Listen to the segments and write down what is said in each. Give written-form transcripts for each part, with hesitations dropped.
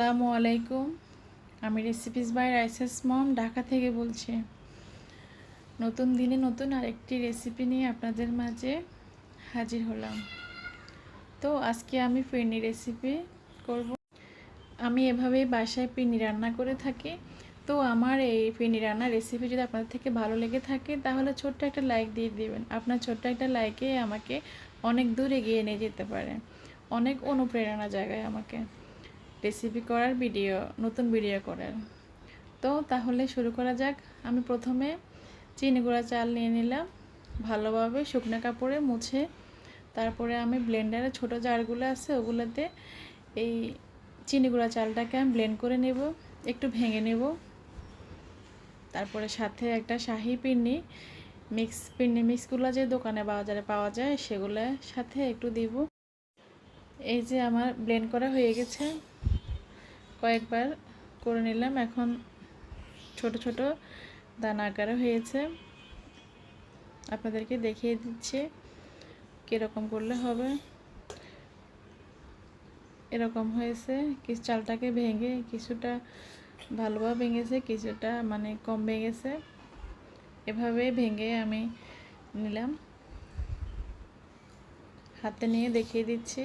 আসসালামু আলাইকুম। আমি রেসিপিস বাই রাইসেস মম ঢাকা থেকে বলছি। নতুন দিনে নতুন আরেকটি রেসিপি নিয়ে আপনাদের মাঝে হাজির হলাম। তো আজকে আমি ফিরনি রেসিপি করব। আমি এভাবেই বাসায় ফিরনি রান্না করে থাকি। তো আমার এই ফিরনি রান্নার রেসিপি যদি আপনাদের থেকে ভালো লেগে থাকে তাহলে ছোট্ট একটা লাইক দিয়ে দিবেন। আপনার ছোট্ট একটা লাইকে আমাকে অনেক দূর এগিয়ে নিয়ে যেতে পারে, অনেক অনুপ্রেরণা জাগায় আমাকে রেসিপি করার, নতুন ভিডিও করার। তো তাহলে শুরু করা যাক। আমি প্রথমে চিনি গুঁড়া চাল নিয়ে নিলাম, ভালোভাবে শুকনো কাপড়ে মুছে। তারপরে আমি ব্লেন্ডারে ছোট জারগুলো আছে ওগুলোতে এই চিনি গুঁড়া চালটাকে আমি ব্লেন্ড করে নেব, একটু ভেঙে নেব। তারপরে সাথে একটা শাহি পিন্নি মিক্সগুলো যে দোকানে বাজারে পাওয়া যায় সেগুলো সাথে একটু দিব। এই যে আমার ব্লেন্ড করা হয়ে গেছে, কয়েকবার করে নিলাম। এখন ছোট ছোট দানা আকারে হয়েছে, আপনাদেরকে দেখিয়ে দিচ্ছি কীরকম করলে হবে। এরকম হয়েছে। কিছু চালটাকে ভেঙে কিছুটা ভালোভাবে ভেঙেছে, কিছুটা মানে কম ভেঙেছে। এভাবে ভেঙে আমি নিলাম, হাতে নিয়ে দেখিয়ে দিচ্ছি।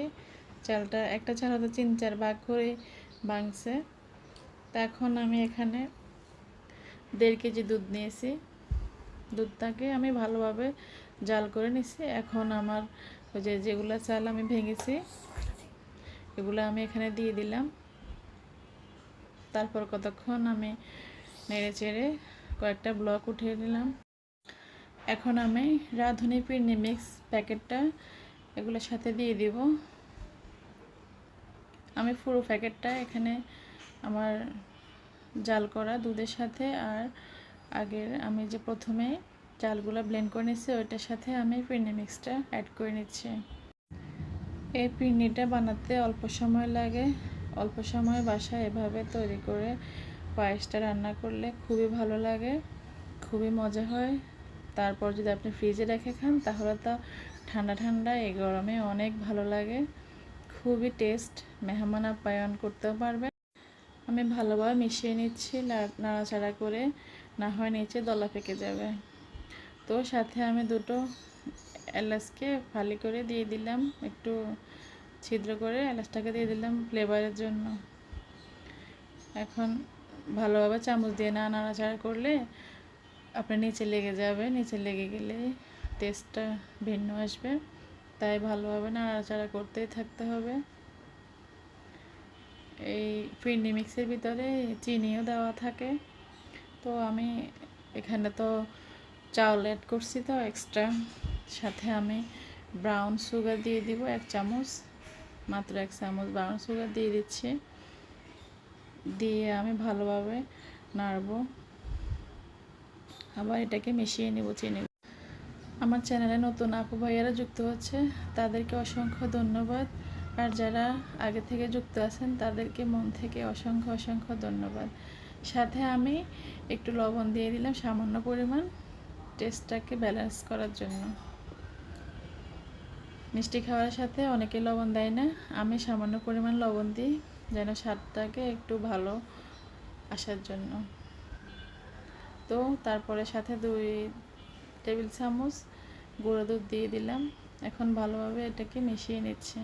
চালটা একটা চাল হয়তো 3-4 ভাগ করে ভাঙছে। তা এখন আমি এখানে 1.5 কেজি দুধ নিয়েছি, দুধটাকে আমি ভালোভাবে জাল করে নিছি। এখন আমার ওই যেগুলো চাল আমি ভেঙেছি এগুলো আমি এখানে দিয়ে দিলাম। তারপর কতক্ষণ আমি নেড়ে চেড়ে কয়েকটা ব্লক উঠিয়ে নিলাম। এখন আমি রাঁধুনি ফিরনি মিক্স প্যাকেটটা এগুলোর সাথে দিয়ে দিব। আমি পুরো প্যাকেটটা এখানে আমার জাল করা দুধের সাথে আর আগের আমি যে প্রথমে চালগুলো ব্লেন্ড করে নিচ্ছি ওইটার সাথে আমি ফিরনি মিক্সটা অ্যাড করে নিচ্ছি। এই ফিরনিটা বানাতে অল্প সময় লাগে। অল্প সময় বাসায় এভাবে তৈরি করে পায়েসটা রান্না করলে খুবই ভালো লাগে, খুবই মজা হয়। তারপর যদি আপনি ফ্রিজে রেখে খান তাহলে তো ঠান্ডা ঠান্ডা এই গরমে অনেক ভালো লাগে, খুবই টেস্ট, মেহমান আপ্যায়ন করতেও পারবেন। আমি ভালোভাবে মিশিয়ে নিচ্ছি, নাড়াচাড়া করে, না হয় নিচে দলা পেকে যাবে। তো সাথে আমি 2টো এলাচকে ফালি করে দিয়ে দিলাম, একটু ছিদ্র করে এলাচটাকে দিয়ে দিলাম ফ্লেভারের জন্য। এখন ভালোভাবে চামচ দিয়ে নাড়াচাড়া করলে আপনার নিচে লেগে যাবে, নিচে লেগে গেলে টেস্টটা ভিন্ন আসবে। তাই ভালোভাবে নাড়াচাড়া করতেই থাকতে হবে। এই ফিরনি মিক্সের ভিতরে চিনিও দেওয়া থাকে। তো আমি এখানে তো চাউল অ্যাড করছি, তো এক্সট্রা সাথে আমি ব্রাউন সুগার দিয়ে দিব 1 চামচ, মাত্র 1 চামচ ব্রাউন সুগার দিয়ে দিচ্ছি। দিয়ে আমি ভালোভাবে নাড়বো, আবার এটাকে মিশিয়ে নেব চিনি। আমার চ্যানেলে নতুন আপু ভাইয়ারা যুক্ত হচ্ছে, তাদেরকে অসংখ্য ধন্যবাদ। আর যারা আগে থেকে যুক্ত আছেন তাদেরকে মন থেকে অসংখ্য অসংখ্য ধন্যবাদ। সাথে আমি একটু লবণ দিয়ে দিলাম সামান্য পরিমাণ, টেস্টটাকে ব্যালেন্স করার জন্য। মিষ্টি খাওয়ার সাথে অনেকে লবণ দেয় না, আমি সামান্য পরিমাণ লবণ দিই যেন স্বাদটাকে একটু ভালো আসার জন্য। তো তারপরে সাথে 2 টেবিল চামচ গুঁড়ো দুধ দিয়ে দিলাম। এখন ভালোভাবে এটাকে মিশিয়ে নিচ্ছে।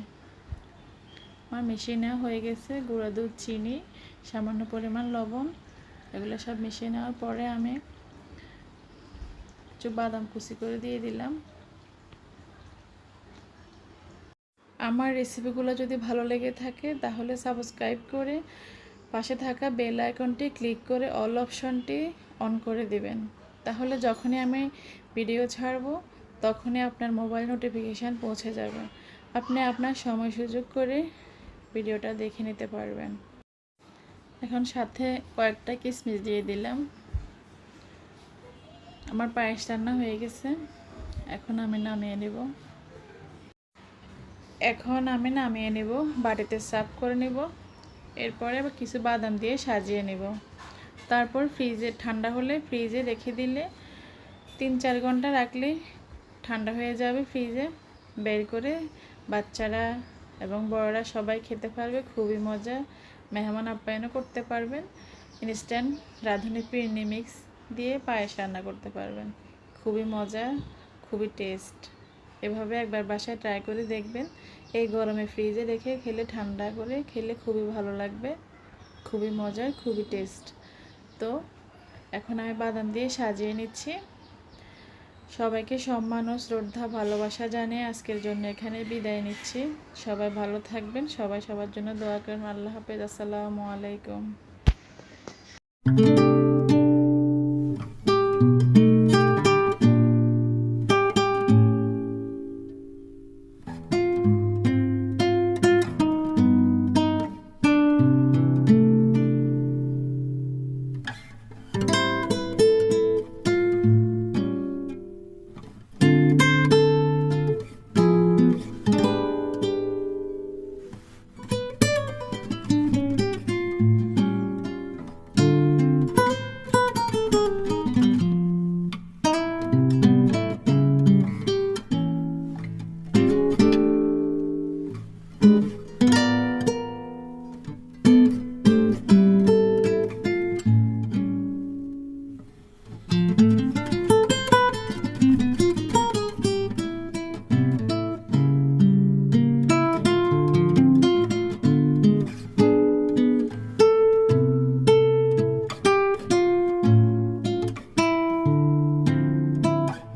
আমার মিশিয়ে নেওয়া হয়ে গেছে। গুঁড়ো দুধ, চিনি, সামান্য পরিমাণ লবণ, এগুলো সব মিশিয়ে নেওয়ার পরে আমি একটু বাদাম কুচি করে দিয়ে দিলাম। আমার রেসিপিগুলো যদি ভালো লেগে থাকে তাহলে সাবস্ক্রাইব করে পাশে থাকা বেল আইকনটি ক্লিক করে অল অপশনটি অন করে দিবেন। তাহলে যখনই আমি ভিডিও ছাড়ব তখনই আপনার মোবাইল নোটিফিকেশান পৌঁছে যাবে, আপনি আপনার সময় সুযোগ করে ভিডিওটা দেখে নিতে পারবেন। এখন সাথে কয়েকটা কিশমিশ দিয়ে দিলাম। আমার পায়েস রান্না হয়ে গেছে, এখন আমি নামিয়ে নেব। বাটিতে সার্ভ করে নেব। এরপরে আবার কিছু বাদাম দিয়ে সাজিয়ে নেব। তারপর ঠান্ডা হলে ফ্রিজে রেখে দিলে 3-4 ঘন্টা রাখলে ঠান্ডা হয়ে যাবে। ফ্রিজে বের করে বাচ্চারা এবং বড়রা সবাই খেতে পারবে, খুবই মজা, মেহমান আপ্যায়নও করতে পারবেন। ইনস্ট্যান্ট রাঁধুনি ফিরনি মিক্স দিয়ে পায়েস রান্না করতে পারবেন। খুবই মজা, খুবই টেস্ট। এভাবে একবার বাসায় ট্রাই করে দেখবেন। এই গরমে ফ্রিজে রেখে খেলে, ঠান্ডা করে খেলে খুবই ভালো লাগবে, খুবই মজার, খুবই টেস্ট। তো এখন আমি বাদাম দিয়ে সাজিয়ে নিচ্ছি। সবাইকে সম্মান ও শ্রদ্ধা, ভালোবাসা জানিয়ে আজকের জন্য এখানে বিদায় নিচ্ছি। সবাই ভালো থাকবেন, সবাই সবার জন্য দোয়া করবেন। আল্লাহ হাফেজ, আসসালামু আলাইকুম।